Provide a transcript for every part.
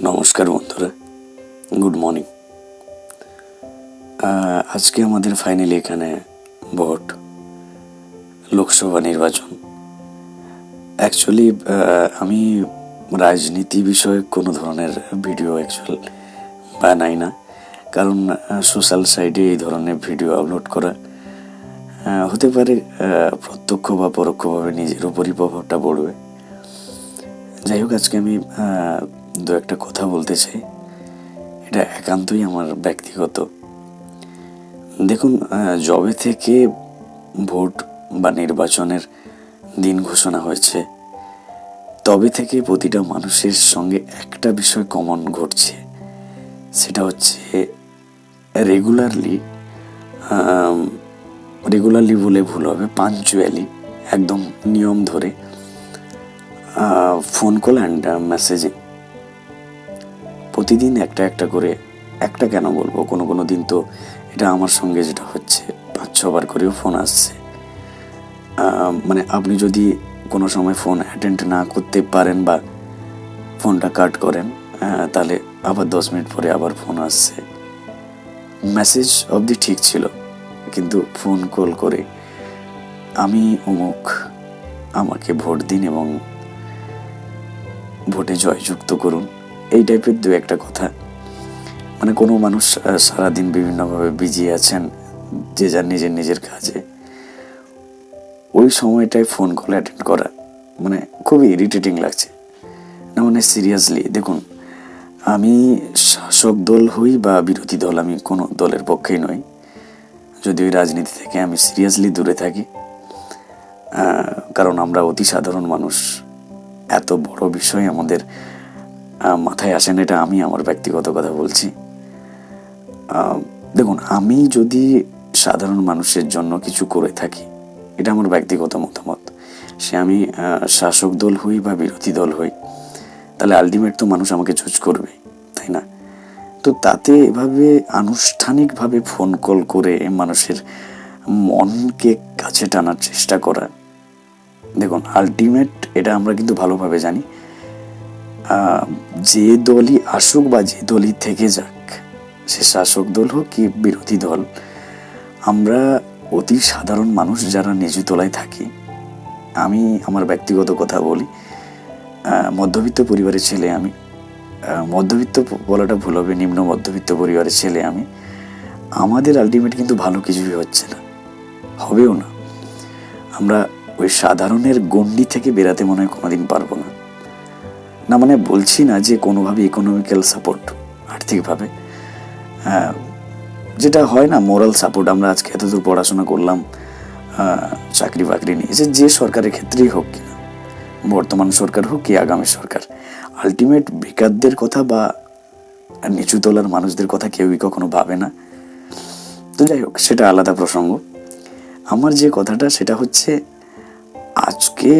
নমস্কার বন্ধুরা, good morning. আজকে আমাদের ফাইনালি এখানে ভোট, লোকসভা নির্বাচন। অ্যাকচুয়ালি আমি রাজনীতি বিষয়ে কোনো ধরনের ভিডিও বানাই না, কারণ সোশ্যাল সাইটে এই ধরনের ভিডিও আপলোড করা হতে পারে প্রত্যক্ষ বা পরোক্ষভাবে নিজের উপরই প্রভাবটা পড়বে। যাই হোক, আজকে আমি দু একটা কথা বলতে চাই। এটা একান্তই আমার ব্যক্তিগত। দেখুন, যবে থেকে ভোট বা নির্বাচনের দিন ঘোষণা হয়েছে, তবে থেকে প্রতিটা মানুষের সঙ্গে একটা বিষয় কমন ঘটছে। সেটা হচ্ছে রেগুলারলি বলে ভুল হবে, পাঞ্চুয়ালি, একদম নিয়ম ধরে ফোন কল অ্যান্ড মেসেজিং। প্রতিদিন একটা করে, একটা কেন বলবো, কোনো দিন তো এটা আমার সঙ্গে যেটা হচ্ছে 5-6 বার করেও ফোন আসছে। মানে আপনি যদি কোনো সময় ফোন অ্যাটেন্ড না করতে পারেন বা ফোনটা কাট করেন, তাহলে আবার 10 মিনিট পরে আবার ফোন আসছে। মেসেজ অবধি ঠিক ছিল, কিন্তু ফোন কল করে আমি অমুক, আমাকে ভোট দিন এবং ভোটে জয়যুক্ত করুন, এই টাইপের দু একটা কথা। মানে কোনো মানুষ সারাদিন বিভিন্নভাবে বিজি আছেন, যে যার নিজের কাজে, ওই সময়টায় ফোন কল অ্যাটেন্ড করা মানে খুবই ইরিটেটিং লাগছে। না মানে সিরিয়াসলি দেখুন, আমি শাসক দল হই বা বিরোধী দল, আমি কোনো দলের পক্ষেই নই, যদি ওই রাজনীতি থেকে আমি সিরিয়াসলি দূরে থাকি। কারণ আমরা অতি সাধারণ মানুষ, এত বড় বিষয় আমাদের মাথায় আসেন, এটা আমি আমার ব্যক্তিগত কথা বলছি। দেখুন, আমি যদি সাধারণ মানুষের জন্য কিছু করে থাকি, এটা আমার ব্যক্তিগত মতামত, সে আমি শাসক দল হই বা বিরোধী দল হই, তাহলে আলটিমেট তো মানুষ আমাকে চুজ করবে, তাই না? তো তাতে এভাবে আনুষ্ঠানিকভাবে ফোন কল করে মানুষের মনকে কাছে টানার চেষ্টা করা, দেখুন আলটিমেট এটা আমরা কিন্তু ভালোভাবে জানি, যে দলই আসুক বা যে দলই থেকে যাক, সে শাসক দল হোক কি বিরোধী দল, আমরা অতি সাধারণ মানুষ যারা নিচু তলায় থাকি, আমি আমার ব্যক্তিগত কথা বলি, মধ্যবিত্ত পরিবারের ছেলে আমি, মধ্যবিত্ত বলাটা ভুল হবে, নিম্ন মধ্যবিত্ত পরিবারের ছেলে আমি, আমাদের আলটিমেট কিন্তু ভালো কিছুই হচ্ছে না, হবেও না। আমরা ওই সাধারণের গণ্ডি থেকে বেরাতে মনে হয় কোনোদিন পারবো না। না মানে বলছি না যে কোনোভাবে ইকোনমিক্যাল সাপোর্ট, আর্থিকভাবে যেটা হয় না, মোরাল সাপোর্ট। আমরা আজকে এতদূর পড়াশোনা করলাম, চাকরি বাকরি নিয়েছে, যে সরকারের ক্ষেত্রেই হোক কিনা, বর্তমান সরকার হোক কি আগামী সরকার, আলটিমেট বেকারদের কথা বা নিচু তলার মানুষদের কথা কেউই কখনো ভাবে না। তো যাই হোক, সেটা আলাদা প্রসঙ্গ। আমার যে কথাটা সেটা হচ্ছে, আজকে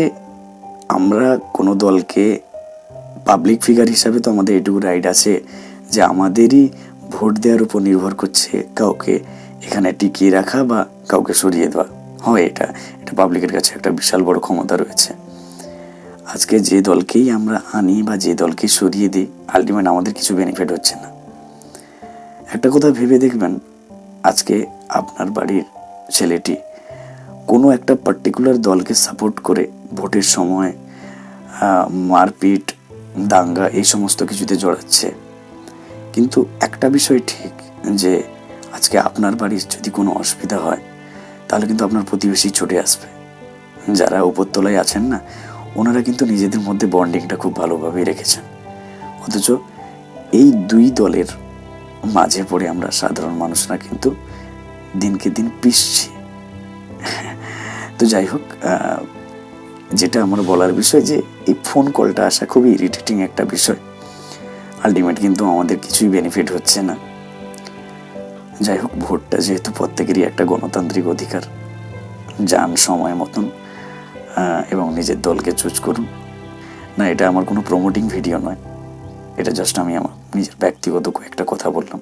আমরা কোনো দলকে, পাবলিক ফিগার হিসাবে তো আমাদের এটুকু রাইট আছে যে আমাদেরই ভোট দেওয়ার উপর নির্ভর করছে কাউকে এখানে টিকিয়ে রাখা বা কাউকে সরিয়ে দেওয়া। হয়, এটা পাবলিকের কাছে একটা বিশাল বড় ক্ষমতা রয়েছে। আজকে যে দলকেই আমরা আনি বা যে দলকে সরিয়ে দিই, আলটিমেট আমাদের কিছু বেনিফিট হচ্ছে না। একটা কথা ভেবে দেখবেন, আজকে আপনার বাড়ির ছেলেটি কোনো একটা পার্টিকুলার দলকে সাপোর্ট করে ভোটের সময় মারপিট, দাঙ্গা, এই সমস্ত কিছুতে জড়াচ্ছে, কিন্তু একটা বিষয় ঠিক, যে আজকে আপনার বাড়ির যদি কোনো অসুবিধা হয়, তাহলে কিন্তু আপনার প্রতিবেশী ছুটে আসবে। যারা উপরতলায় আছেন না, ওনারা কিন্তু নিজেদের মধ্যে বন্ডিংটা খুব ভালোভাবেই রেখেছেন, অথচ এই দুই দলের মাঝে পড়ে আমরা সাধারণ মানুষরা কিন্তু দিনকে দিন পিছছি। তো যাই হোক, যেটা আমার বলার বিষয়, যে এই ফোন কলটা আসা খুবই ইরিটেটিং একটা বিষয়, আলটিমেট কিন্তু আমাদের কিছুই বেনিফিট হচ্ছে না। যাই হোক, ভোটটা যেহেতু প্রত্যেকেরই একটা গণতান্ত্রিক অধিকার, যান সময় মতন এবং নিজের দলকে চুজ করুন। না, এটা আমার কোনো প্রমোটিং ভিডিও নয়, এটা জাস্ট আমি আমার নিজের ব্যক্তিগত কয়েকটা কথা বললাম।